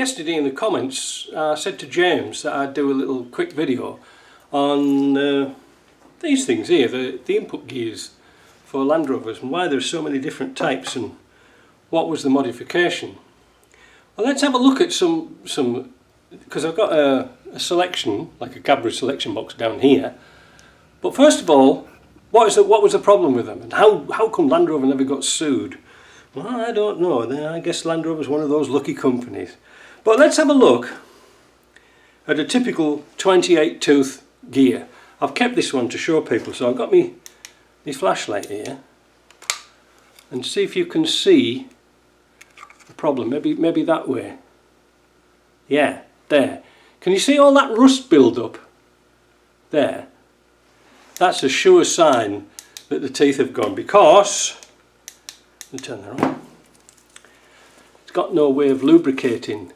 yesterday in the comments, I said to James that I'd do a little quick video on these things here, the input gears for Land Rovers, and why there's so many different types and what was the modification. Well, let's have a look at some because I've got a selection, like a Cadbury selection box down here. But first of all, what was the problem with them, and how come Land Rover never got sued? Well, I don't know. I guess Land Rover's one of those lucky companies. But let's have a look at a typical 28 tooth gear. I've kept this one to show people, so I've got my flashlight here, and see if you can see the problem. Maybe that way. Yeah, there. Can you see all that rust build up there? That's a sure sign that the teeth have gone, because let me turn that on. It's got no way of lubricating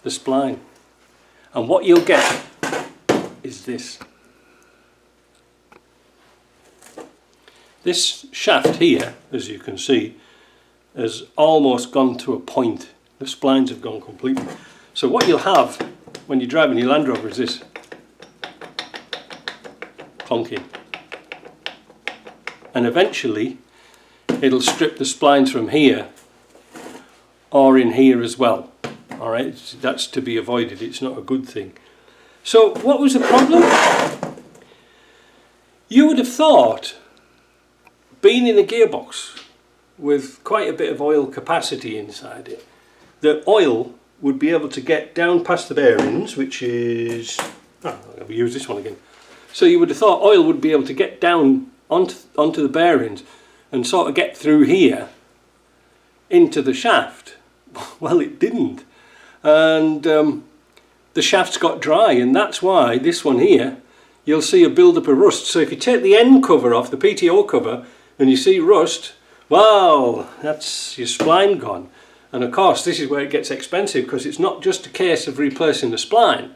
the spline, and what you'll get is this. This shaft here, as you can see, has almost gone to a point. The splines have gone completely. So what you'll have when you're driving your Land Rover is this clunking, and eventually it'll strip the splines from here or in here as well. Alright, that's to be avoided. It's not a good thing. So what was the problem? You would have thought, being in a gearbox with quite a bit of oil capacity inside it, that oil would be able to get down past the bearings, which is, I'll use this one again. So you would have thought oil would be able to get down onto the bearings and sort of get through here into the shaft. Well, it didn't, and the shaft's got dry, and that's why this one here, you'll see a build-up of rust. So if you take the end cover off, the PTO cover, and you see rust, wow, that's your spline gone. And of course this is where it gets expensive, because it's not just a case of replacing the spline.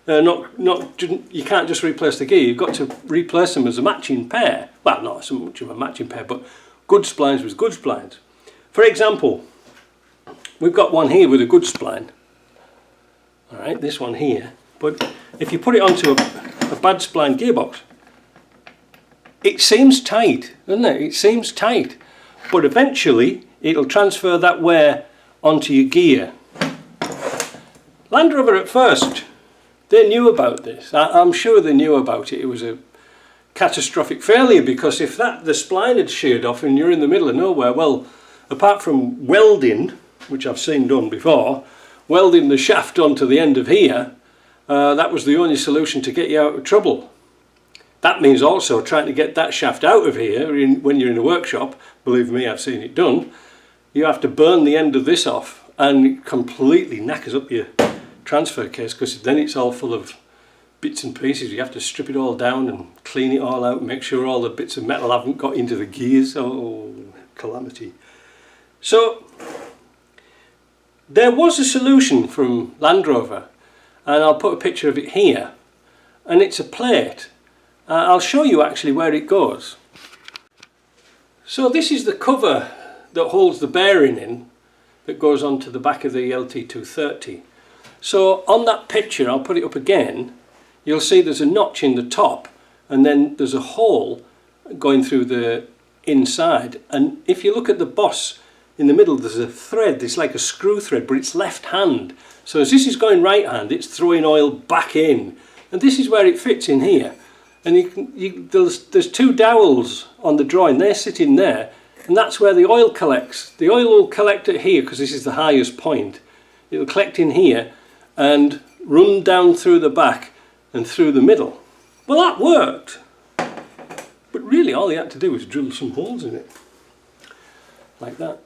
You can't just replace the gear, you've got to replace them as a matching pair. Well, not so much of a matching pair, but good splines with good splines. For example, we've got one here with a good spline. Alright, this one here. But if you put it onto a bad spline gearbox, it seems tight, doesn't it? It seems tight. But eventually it'll transfer that wear onto your gear. Land Rover at first, they knew about this. I'm sure they knew about it. It was a catastrophic failure, because if the spline had sheared off and you're in the middle of nowhere, well, apart from welding, which I've seen done before, welding the shaft onto the end of here, that was the only solution to get you out of trouble. That means also trying to get that shaft out of here when you're in a workshop. Believe me, I've seen it done. You have to burn the end of this off, and it completely knackers up your transfer case, because then it's all full of bits and pieces. You have to strip it all down and clean it all out, make sure all the bits of metal haven't got into the gears. Oh, calamity. So there was a solution from Land Rover, and I'll put a picture of it here, and it's a plate. I'll show you actually where it goes. So this is the cover that holds the bearing in, that goes onto the back of the LT230. So on that picture, I'll put it up again, you'll see there's a notch in the top, and then there's a hole going through the inside. And if you look at the boss in the middle, there's a thread, it's like a screw thread, but it's left hand. So as this is going right hand, it's throwing oil back in, and this is where it fits in here. And there's two dowels on the drawing, they're sitting there, and that's where the oil collects. The oil will collect it here, because this is the highest point. It'll collect in here and run down through the back and through the middle. Well, that worked, but really all you had to do was drill some holes in it, like that.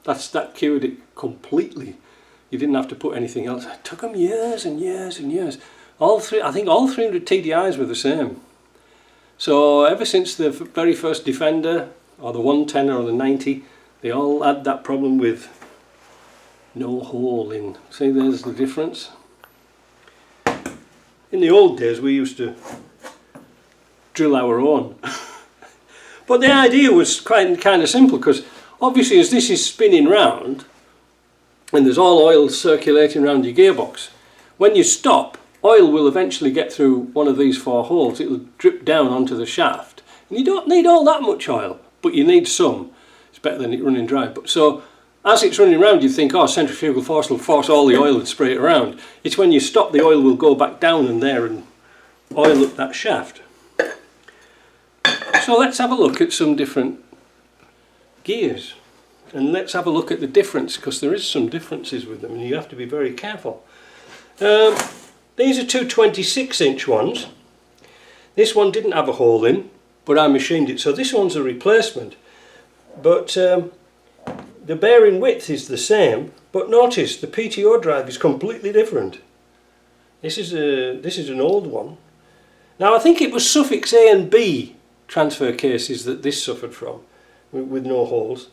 That cured it completely. You didn't have to put anything else. It took them years and years and years. I think all 300 TDIs were the same. So ever since the very first Defender, or the 110 or the 90, they all had that problem with no hole in. See, there's the difference. In the old days we used to drill our own. But the idea was kind of simple, because obviously as this is spinning round, and there's all oil circulating around your gearbox. When you stop, oil will eventually get through one of these 4 holes. It will drip down onto the shaft, and you don't need all that much oil, but you need some. It's better than it running dry. But so as it's running around, you think, oh, centrifugal force will force all the oil and spray it around. It's when you stop, the oil will go back down in there and oil up that shaft. So let's have a look at some different gears, and let's have a look at the difference, because there is some differences with them and you have to be very careful. These are two 26-inch ones. This one didn't have a hole in, but I machined it, so this one's a replacement. But the bearing width is the same, but notice the PTO drive is completely different. This is an old one. Now I think it was suffix A and B transfer cases that this suffered from, with no holes.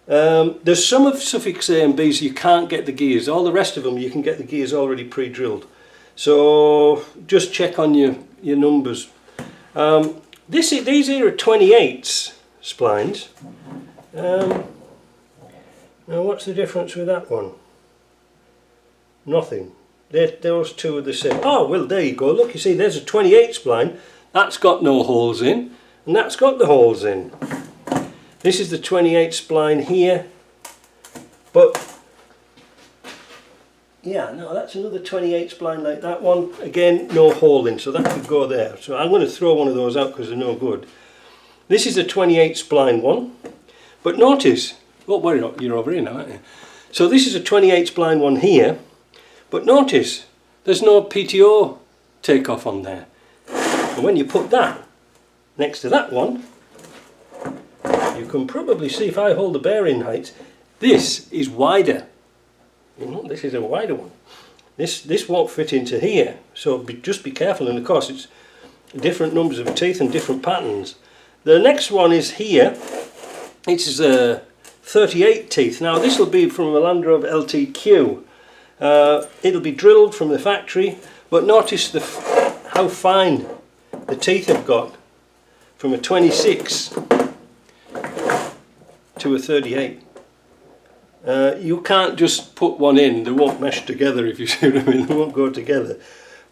There's some of suffix A and B's you can't get the gears. All the rest of them you can get the gears already pre-drilled. So just check on your numbers. These here are 28s splines. Now what's the difference with that one? Nothing. Those two are the same. Oh, well, there you go. Look, you see, there's a 28 spline. That's got no holes in, and that's got the holes in. This is the 28 spline here, but yeah, no, that's another 28 spline like that one. Again, no hole in, so that could go there. So I'm going to throw one of those out because they're no good. This is a 28 spline one, but notice, oh, well, you're over here now, aren't you? So this is a 28 spline one here, but notice there's no PTO takeoff on there. And when you put that next to that one, you can probably see, if I hold the bearing height, this is wider. You know, this is a wider one. This won't fit into here, so just be careful. And of course, it's different numbers of teeth and different patterns. The next one is here. It's 38 teeth. Now this will be from a Land Rover LTQ. It'll be drilled from the factory, but notice how fine the teeth have got, from a 26 to a 38. You can't just put one in, they won't mesh together, if you see what I mean, they won't go together.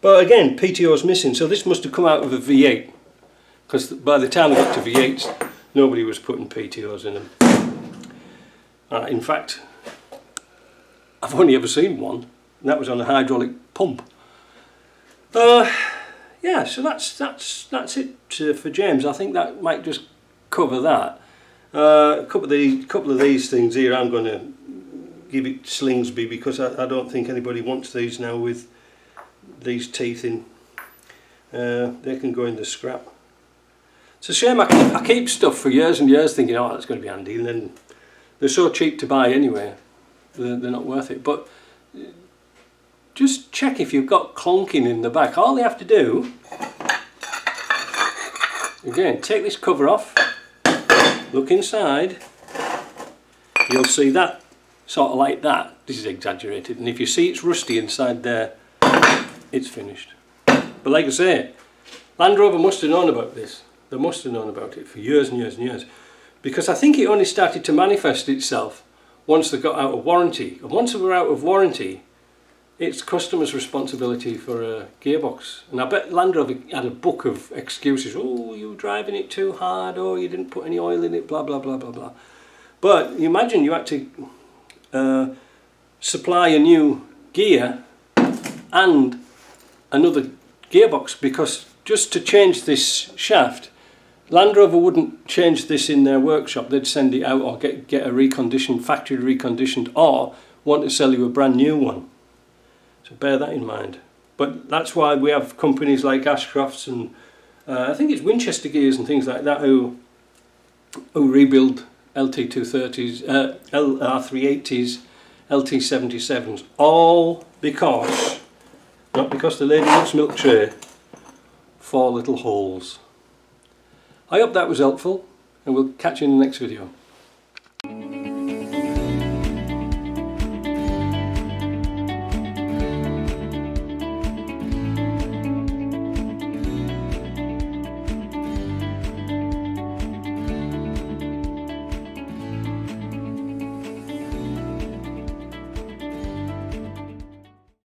But again, PTO's missing, so this must have come out of a V8, because by the time I got to V8s, nobody was putting PTOs in them. In fact, I've only ever seen one, and that was on a hydraulic pump. Yeah, so that's it for James. I think that might just cover that. A couple of these things here I'm going to give it Slingsby, because I don't think anybody wants these now with these teeth in. They can go in the scrap. It's a shame I keep stuff for years and years thinking, oh, that's going to be handy, and then they're so cheap to buy anyway, they're not worth it. But just check if you've got clonking in the back. All you have to do, again, take this cover off, look inside, you'll see that sort of like that. This is exaggerated, and if you see it's rusty inside there, it's finished. But like I say, Land Rover must have known about this. They must have known about it for years and years and years, because I think it only started to manifest itself once they got out of warranty. And once they were out of warranty, it's customers' responsibility for a gearbox. And I bet Land Rover had a book of excuses. Oh, you were driving it too hard, oh, you didn't put any oil in it, blah, blah, blah, blah, blah. But you imagine you had to supply a new gear and another gearbox, because just to change this shaft, Land Rover wouldn't change this in their workshop. They'd send it out or get a reconditioned, factory reconditioned, or want to sell you a brand new one. So bear that in mind. But that's why we have companies like Ashcroft's and I think it's Winchester Gears and things like that who rebuild LT230s, R380s, LT77s, all because, not because the lady loves milk tray, 4 little holes. I hope that was helpful, and we'll catch you in the next video.